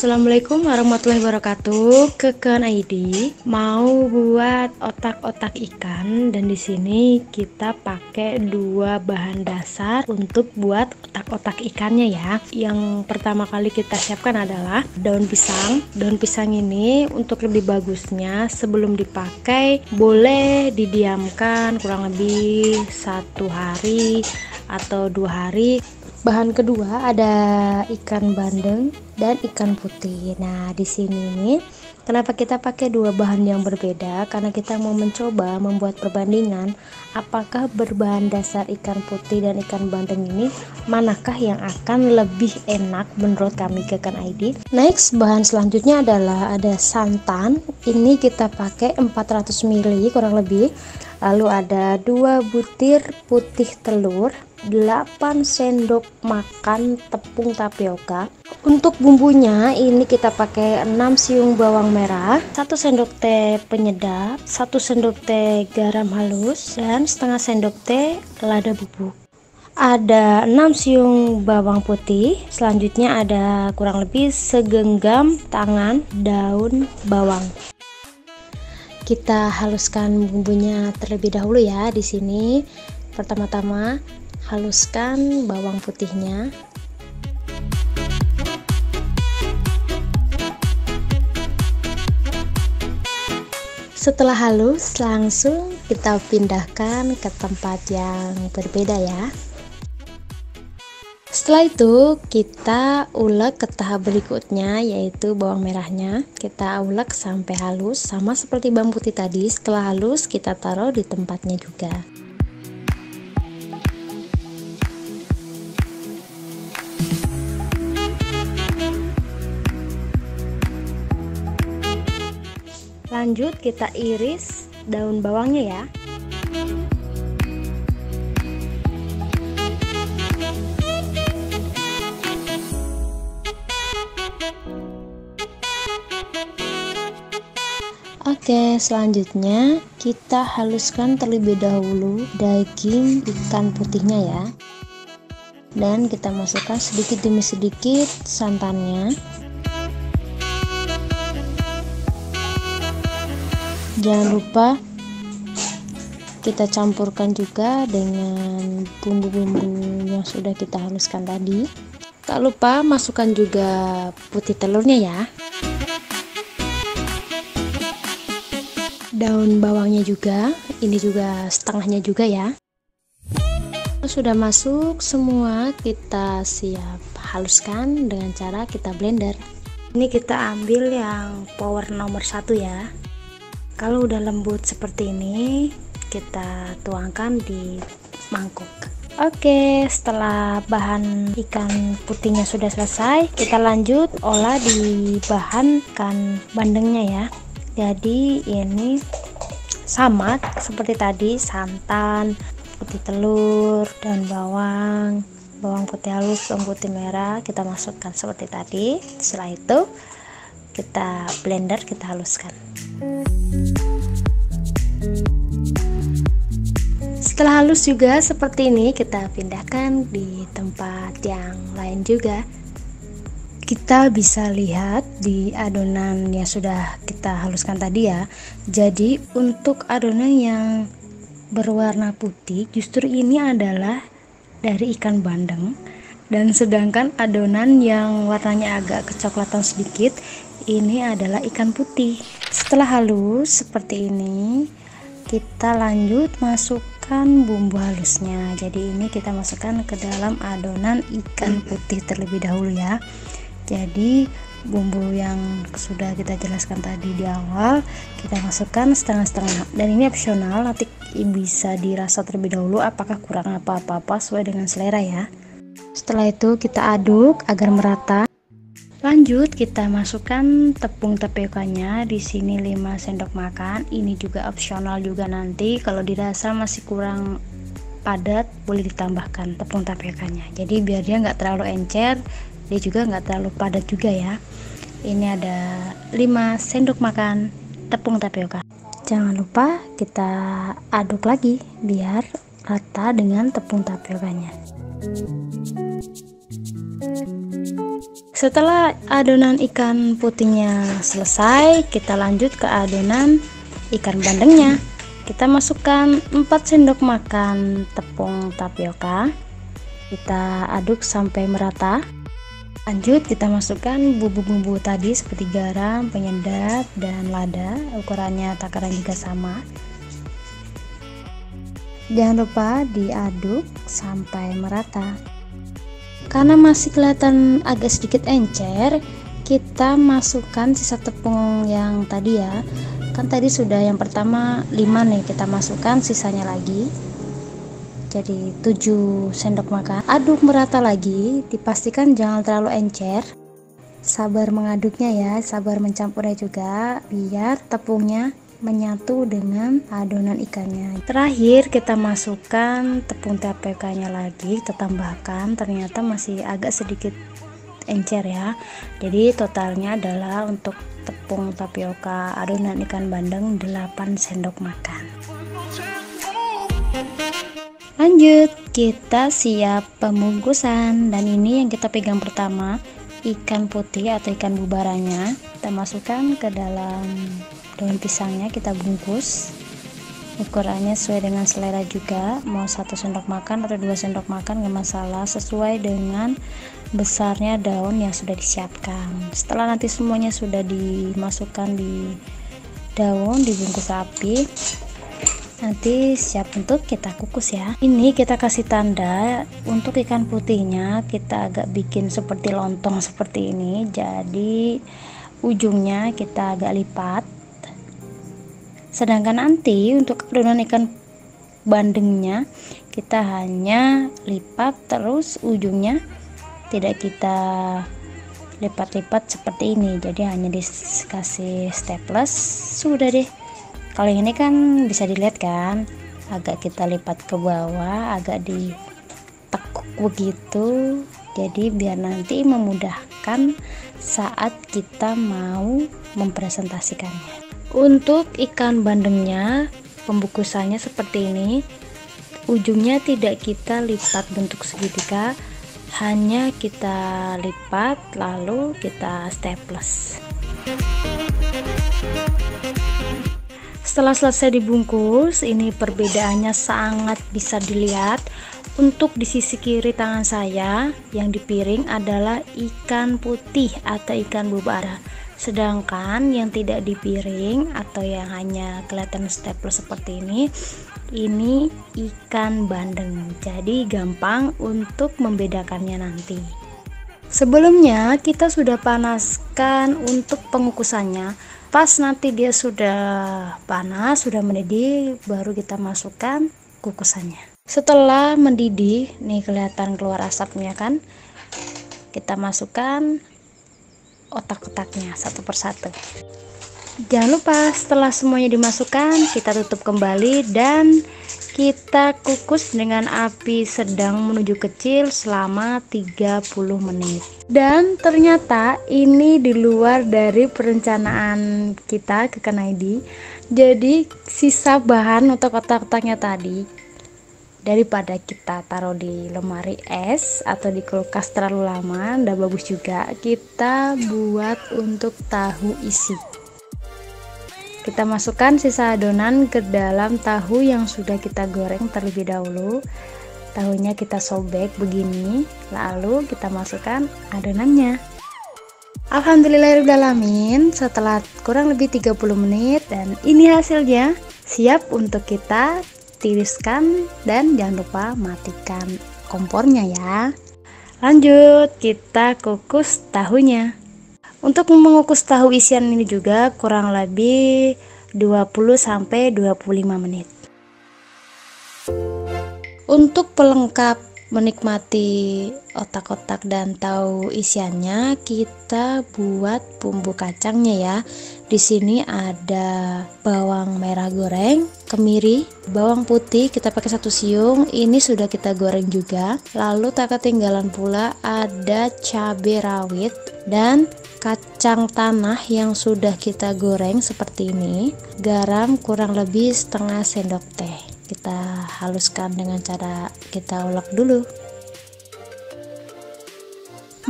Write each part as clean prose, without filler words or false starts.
Assalamualaikum warahmatullahi wabarakatuh. Keken ID mau buat otak-otak ikan, dan di sini kita pakai dua bahan dasar untuk buat otak-otak ikannya ya. Yang pertama kali kita siapkan adalah daun pisang. Daun pisang ini untuk lebih bagusnya sebelum dipakai boleh didiamkan kurang lebih 1 hari atau 2 hari. Bahan kedua ada ikan bandeng dan ikan putih. Nah, di sini nih, kenapa kita pakai dua bahan yang berbeda? Karena kita mau mencoba membuat perbandingan apakah berbahan dasar ikan putih dan ikan bandeng ini manakah yang akan lebih enak menurut kami Keken ID. Next, bahan selanjutnya adalah ada santan. Ini kita pakai 400 ml kurang lebih. Lalu ada 2 butir putih telur, 8 sendok makan tepung tapioka. Untuk bumbunya ini kita pakai 6 siung bawang merah, 1 sendok teh penyedap, 1 sendok teh garam halus, dan setengah sendok teh lada bubuk. Ada 6 siung bawang putih. Selanjutnya ada kurang lebih segenggam tangan daun bawang. Kita haluskan bumbunya terlebih dahulu ya. Di sini pertama-tama haluskan bawang putihnya. Setelah halus, langsung kita pindahkan ke tempat yang berbeda ya. Setelah itu kita ulek ke tahap berikutnya, yaitu bawang merahnya. Kita ulek sampai halus, sama seperti bawang putih tadi. Setelah halus kita taruh di tempatnya juga. Lanjut kita iris daun bawangnya ya. Oke, selanjutnya kita haluskan terlebih dahulu daging ikan putihnya ya. Dan kita masukkan sedikit demi sedikit santannya. Jangan lupa kita campurkan juga dengan bumbu-bumbu yang sudah kita haluskan tadi. Tak lupa masukkan juga putih telurnya ya. Daun bawangnya juga, ini juga setengahnya juga ya. Sudah masuk semua, kita siap haluskan dengan cara kita blender. Ini kita ambil yang power nomor 1 ya. Kalau udah lembut seperti ini, kita tuangkan di mangkuk. Oke, setelah bahan ikan putihnya sudah selesai, kita lanjut olah di bahan ikan bandengnya ya. Jadi ini sama seperti tadi, santan, putih telur, dan bawang putih halus, bawang putih merah kita masukkan seperti tadi. Setelah itu kita blender, kita haluskan. Setelah halus juga seperti ini, kita pindahkan di tempat yang lain juga. Kita bisa lihat di adonan yang sudah kita haluskan tadi ya. Jadi untuk adonan yang berwarna putih justru ini adalah dari ikan bandeng, dan sedangkan adonan yang warnanya agak kecoklatan sedikit ini adalah ikan putih. Setelah halus seperti ini, kita lanjut masukkan bumbu halusnya. Jadi ini kita masukkan ke dalam adonan ikan putih terlebih dahulu ya. Jadi bumbu yang sudah kita jelaskan tadi di awal kita masukkan setengah-setengah, dan ini opsional, nanti bisa dirasa terlebih dahulu apakah kurang apa-apa sesuai dengan selera ya. Setelah itu kita aduk agar merata. Lanjut kita masukkan tepung tapiokanya, di sini 5 sendok makan. Ini juga opsional juga, nanti kalau dirasa masih kurang padat boleh ditambahkan tepung tapiokanya. Jadi biar dia nggak terlalu encer, dia juga nggak terlalu padat juga ya. Ini ada 5 sendok makan tepung tapioka. Jangan lupa kita aduk lagi biar rata dengan tepung tapiokanya. Setelah adonan ikan putihnya selesai, kita lanjut ke adonan ikan bandengnya. Kita masukkan 4 sendok makan tepung tapioka. Kita aduk sampai merata. Lanjut kita masukkan bumbu-bumbu tadi seperti garam, penyedap, dan lada. Ukurannya takaran juga sama. Jangan lupa diaduk sampai merata. Karena masih kelihatan agak sedikit encer, kita masukkan sisa tepung yang tadi ya. Kan tadi sudah yang pertama 5 nih, kita masukkan sisanya lagi. Jadi 7 sendok makan. Aduk merata lagi, dipastikan jangan terlalu encer. Sabar mengaduknya ya, sabar mencampurnya juga biar tepungnya menyatu dengan adonan ikannya. Terakhir kita masukkan tepung tapiokanya lagi, kita tambahkan, ternyata masih agak sedikit encer ya. Jadi totalnya adalah untuk tepung tapioka adonan ikan bandeng 8 sendok makan. Lanjut, kita siap pembungkusan, dan ini yang kita pegang pertama, ikan putih atau ikan bubarannya. Kita masukkan ke dalam daun pisangnya, kita bungkus. Ukurannya sesuai dengan selera juga, mau 1 sendok makan atau 2 sendok makan nggak masalah, sesuai dengan besarnya daun yang sudah disiapkan. Setelah nanti semuanya sudah dimasukkan di daun, dibungkus rapi, nanti siap untuk kita kukus ya. Ini kita kasih tanda untuk ikan putihnya, kita agak bikin seperti lontong seperti ini, jadi ujungnya kita agak lipat. Sedangkan nanti untuk adonan ikan bandengnya kita hanya lipat, terus ujungnya tidak kita lipat-lipat seperti ini, jadi hanya dikasih staples, sudah deh. Kalau ini kan bisa dilihat kan, agak kita lipat ke bawah, agak ditekuk begitu, jadi biar nanti memudahkan saat kita mau mempresentasikannya. Untuk ikan bandengnya pembungkusannya seperti ini, ujungnya tidak kita lipat bentuk segitiga, hanya kita lipat lalu kita staples. Setelah selesai dibungkus, ini perbedaannya sangat bisa dilihat. Untuk di sisi kiri tangan saya yang di piring adalah ikan putih atau ikan bubara, sedangkan yang tidak di piring atau yang hanya kelihatan staples seperti ini ikan bandeng. Jadi gampang untuk membedakannya nanti. Sebelumnya kita sudah panaskan untuk pengukusannya. Pas nanti dia sudah panas, sudah mendidih, baru kita masukkan kukusannya. Setelah mendidih, nih kelihatan keluar asapnya kan, kita masukkan otak-otaknya satu persatu. Jangan lupa setelah semuanya dimasukkan, kita tutup kembali dan kita kukus dengan api sedang menuju kecil selama 30 menit. Dan ternyata ini di luar dari perencanaan kita ke Kanaidi. Jadi sisa bahan untuk otak-otaknya tadi, daripada kita taruh di lemari es atau di kulkas terlalu lama, nggak bagus juga, kita buat untuk tahu isi. Kita masukkan sisa adonan ke dalam tahu yang sudah kita goreng terlebih dahulu. Tahunya kita sobek begini, lalu kita masukkan adonannya. Alhamdulillahirrahmanirrahim, setelah kurang lebih 30 menit dan ini hasilnya, siap untuk kita tiriskan, dan jangan lupa matikan kompornya ya. Lanjut kita kukus tahunya. Untuk mengukus tahu isian ini juga kurang lebih 20-25 menit. Untuk pelengkap menikmati otak-otak dan tahu isiannya, kita buat bumbu kacangnya ya. Di sini ada bawang merah goreng, kemiri, bawang putih kita pakai 1 siung, ini sudah kita goreng juga. Lalu tak ketinggalan pula ada cabai rawit dan kacang tanah yang sudah kita goreng seperti ini. Garam kurang lebih setengah sendok teh. Kita haluskan dengan cara kita ulek dulu.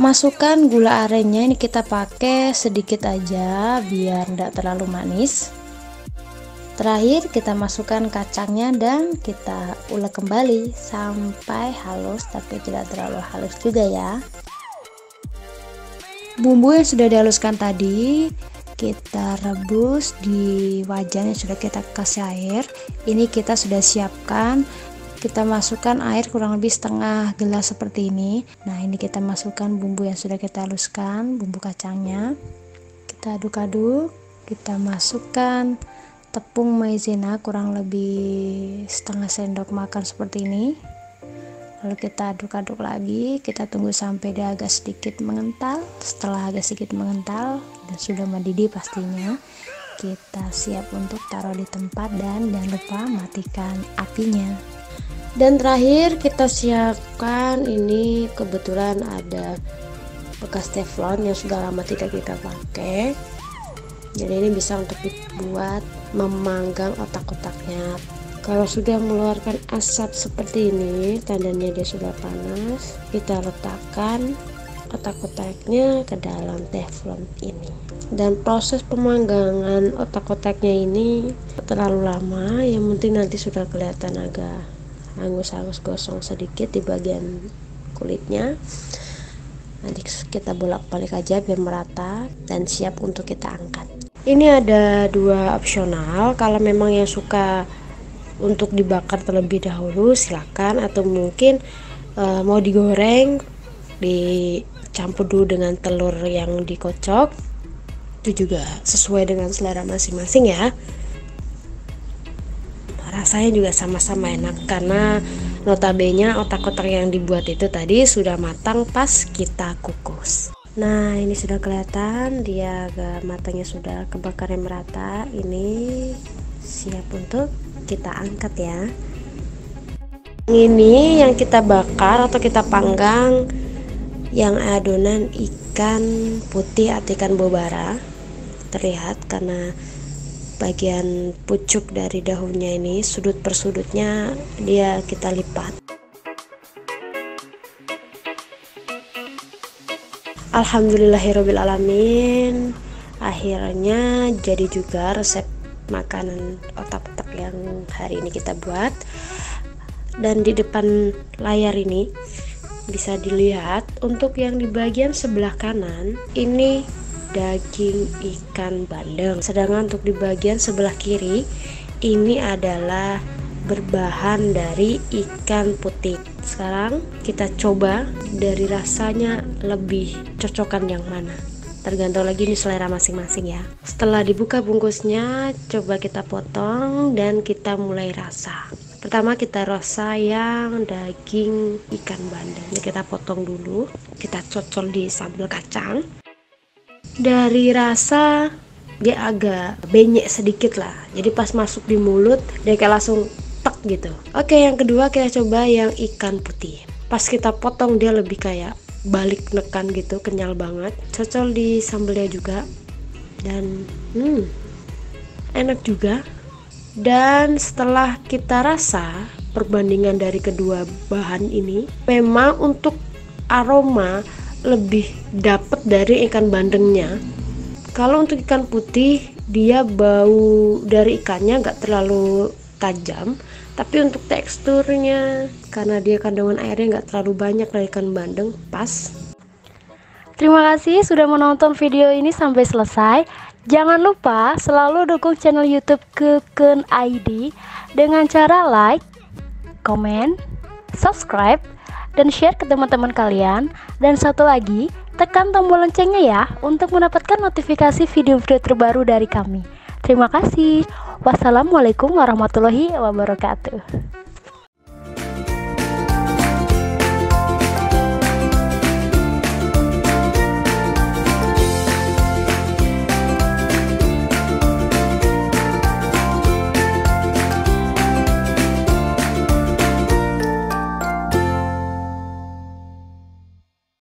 Masukkan gula arennya, ini kita pakai sedikit aja biar tidak terlalu manis. Terakhir kita masukkan kacangnya dan kita ulek kembali sampai halus, tapi tidak terlalu halus juga ya. Bumbu yang sudah dihaluskan tadi kita rebus di wajan yang sudah kita kasih air. Ini kita sudah siapkan. Kita masukkan air kurang lebih setengah gelas seperti ini. Nah, ini kita masukkan bumbu yang sudah kita haluskan, bumbu kacangnya. Kita aduk-aduk. Kita masukkan tepung maizena kurang lebih setengah sendok makan seperti ini. Lalu kita aduk-aduk lagi. Kita tunggu sampai dia agak sedikit mengental. Setelah agak sedikit mengental dan sudah mendidih pastinya, kita siap untuk taruh di tempat dan jangan lupa matikan apinya. Dan terakhir kita siapkan, ini kebetulan ada bekas teflon yang sudah lama tidak kita pakai, jadi ini bisa untuk dibuat memanggang otak-otaknya. Kalau sudah mengeluarkan asap seperti ini, tandanya dia sudah panas. Kita letakkan otak-otaknya ke dalam teflon ini, dan proses pemanggangan otak-otaknya ini terlalu lama, yang penting nanti sudah kelihatan agak hangus-hangus gosong sedikit di bagian kulitnya. Nanti kita bolak-balik aja biar merata dan siap untuk kita angkat. Ini ada dua opsional, kalau memang yang suka untuk dibakar terlebih dahulu silakan, atau mungkin mau digoreng dicampur dulu dengan telur yang dikocok, itu juga sesuai dengan selera masing-masing ya. Rasanya juga sama-sama enak karena notabene otak-otak yang dibuat itu tadi sudah matang pas kita kukus. Nah, ini sudah kelihatan dia agak matangnya sudah kebakarnya merata. Ini siap untuk kita angkat ya. Ini yang kita bakar atau kita panggang yang adonan ikan putih atau ikan bobara. Terlihat karena bagian pucuk dari daunnya ini, sudut per sudutnya dia kita lipat. Alhamdulillahirobbilalamin, akhirnya jadi juga resep makanan otak-otak yang hari ini kita buat. Dan di depan layar ini bisa dilihat untuk yang di bagian sebelah kanan ini daging ikan bandeng, sedangkan untuk di bagian sebelah kiri ini adalah berbahan dari ikan putih. Sekarang kita coba dari rasanya lebih cocokan yang mana, tergantung lagi nih selera masing-masing ya. Setelah dibuka bungkusnya, coba kita potong dan kita mulai rasa. Pertama kita rasa yang daging ikan bandeng, ini kita potong dulu, kita cocol di sambal kacang. Dari rasa dia agak benyek sedikit lah, jadi pas masuk di mulut dia kayak langsung tek gitu. Oke, yang kedua kita coba yang ikan putih. Pas kita potong dia lebih kayak balik nekan gitu, kenyal banget. Cocol di sambelnya juga dan enak juga. Dan setelah kita rasa perbandingan dari kedua bahan ini, memang untuk aroma lebih dapat dari ikan bandengnya. Kalau untuk ikan putih dia bau dari ikannya nggak terlalu tajam, tapi untuk teksturnya karena dia kandungan airnya nggak terlalu banyak dari ikan bandeng, pas. Terima kasih sudah menonton video ini sampai selesai. Jangan lupa selalu dukung channel YouTube Keken ID dengan cara like, komen, subscribe, dan share ke teman-teman kalian. Dan satu lagi, tekan tombol loncengnya ya untuk mendapatkan notifikasi video-video terbaru dari kami. Terima kasih. Wassalamualaikum warahmatullahi wabarakatuh.